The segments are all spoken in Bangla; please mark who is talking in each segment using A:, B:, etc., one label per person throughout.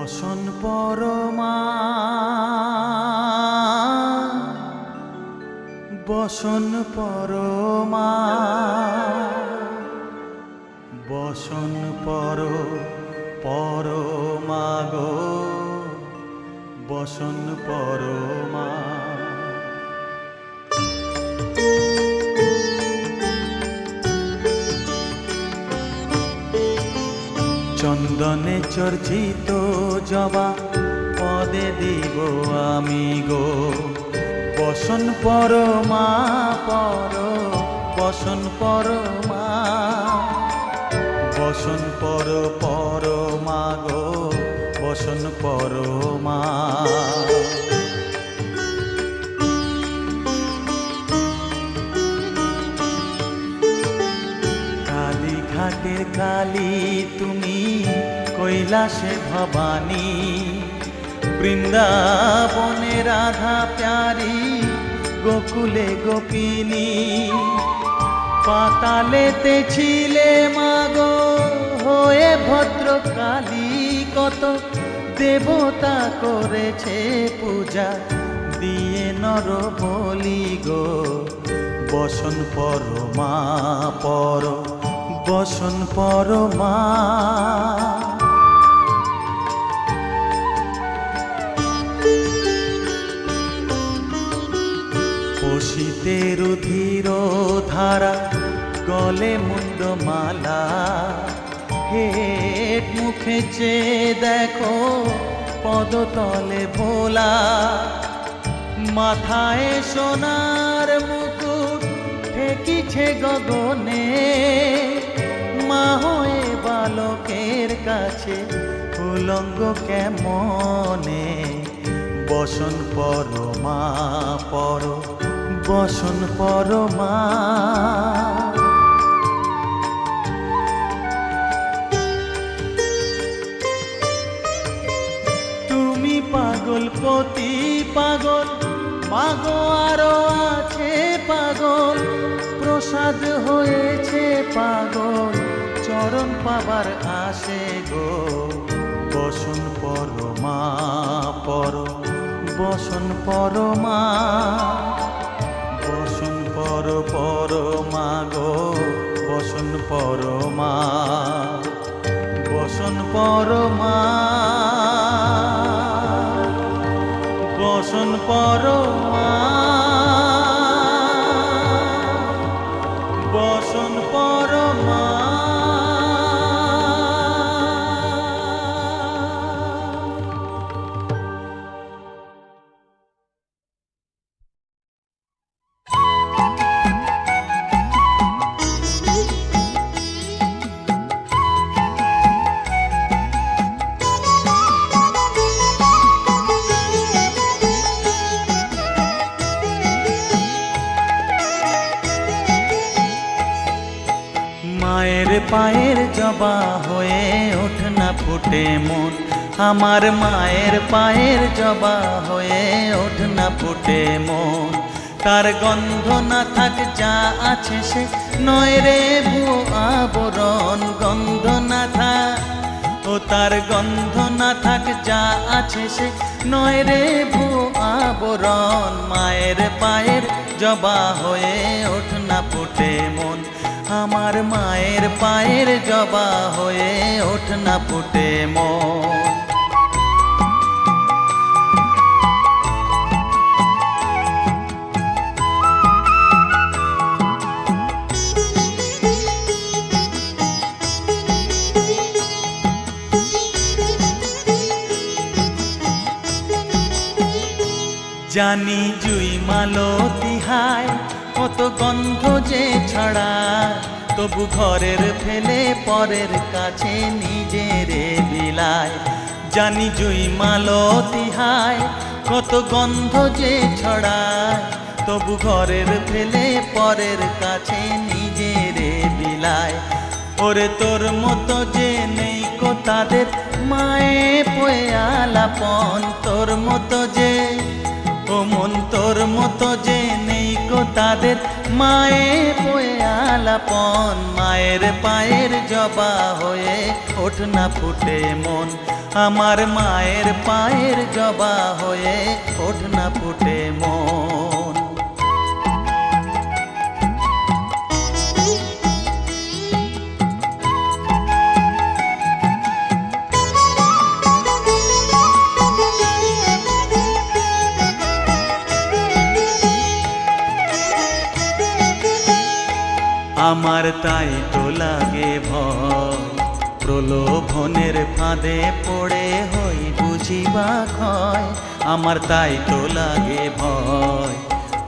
A: বসন পরমা বসন পরমা বসন পরমা গো বসন পরমা। চন্দনে চর্চিত জবা পদে দিব আমি গো বসন পরমা বসন পরমা বসন পরমা গো বসন পরমা। কালী ঘাটের কালী তুমি কৈলাসে ভবানী বৃন্দাবনে রাধা প্যারি গোকুলে গোপিনী পাতালেতে ছিলে মাগো হয়ে ভদ্রকালী কত দেবতা করেছে পূজা দিয়ে নর বলি গো বসন পরমা বসন পরমা। পশিতে রুধির ধারা গলে মুন্ডমালা হেট মুখে চেয়ে দেখো পদতলে ভোলা মাথায় সোনার মুকুট ঠেকিছে গগনে মা হয়ে বালকের কাছে উলঙ্গ কেমনে বসন পরমা বসন পরমা। তুমি পাগল পতি পাগল মাগো আরো আছে পাগল প্রসাদ হয়েছে পাগল চরণ পাবার আসে গো বসন পরমা বসন পরমা বসন পরমা গো বসন পরমা বসন পরমা বসন পরমা বসন পরমা। মায়ের পায়ের জবা হয়ে ওঠ না ফুটে মন আমার মায়ের পায়ের জবা হয়ে ওঠ না ফুটে মন তার গন্ধ না থাক যা আছে সে নয় রে ভুয়ো আবরণ গন্ধ না থাক ও তার গন্ধ না থাক যা আছে সে নয় রে ভুয়ো আবরণ মায়ের পায়ের জবা হয়ে ওঠ না ফুটে মন আমার মায়ের পায়ের জবা হয়ে ওঠ না ফুটে মন। জানি জুই মালতী হায় কত গন্ধ যে ছড়ায় তবু ঘরের ফেলে পরের কাছে নিজেরে বিলায় জানি জুই মালতী হায় কত গন্ধ যে ছড়ায় তবু ঘরের ফেলে পরের কাছে নিজেরে বিলায় ওরে তোর মতো যে নেই কো তাদের মায়ে পয়ে আলাপন তোর মতো যে ও মন তোর মতো যে নেই কো তাদের মায়ে পয়ে আলাপন মায়ের পায়ের জবা হয়ে ওঠ না ফুটে মন আমার মায়ের পায়ের জবা হয়ে ওঠ না ফুটে মন। আমার তাই তো লাগে ভয়, প্রলোভনের ফাঁদে পড়ে হই বুঝিবা ক্ষয়। আমার তাই তো লাগে ভয়,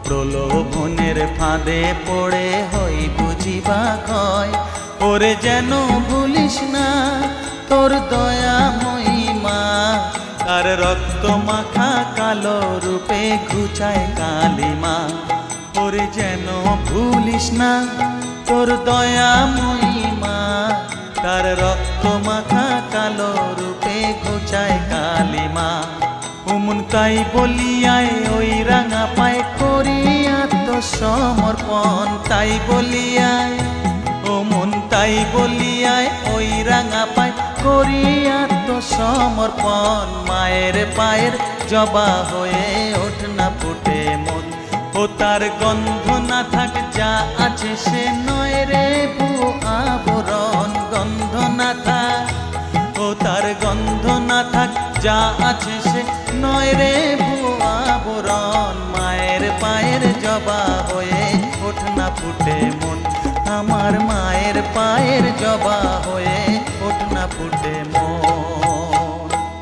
A: প্রলোভনের ফাঁদে পড়ে হই বুঝিবা ক্ষয়। ওরে যেন ভুলিস না তোর দয়া মহিমা, আর রক্ত মাখা কালো রূপে ঘুচায় কালিমা। ওরে যেন ভুলিস না তোর দয়া মহিমা, তার রক্ত মাখা কালো রূপে ঘুচায় কালিমা। উমন তাই বলিয়ায় ওই রাঙা পায় করি আত্মসমর্পণ, তাই বলিয়ায় ওমন তাই বলিয়ায় ওই রাঙা পায় করি আত্মসমর্পণ। মায়ের পায়ের জবা হয়ে ওঠ না ফুটে মন। ও তার গন্ধ না থাক যা আছে সে নয় রে ভুয়ো আবরণ, গন্ধ না থাক। ও তার গন্ধ না থাক যা আছে সে নয় রে ভুয়ো আবরণ। মায়ের পায়ের জবা হয়ে ওঠ না ফুটে মন। আমার মায়ের পায়ের জবা হয়ে ওঠ না ফুটে মন।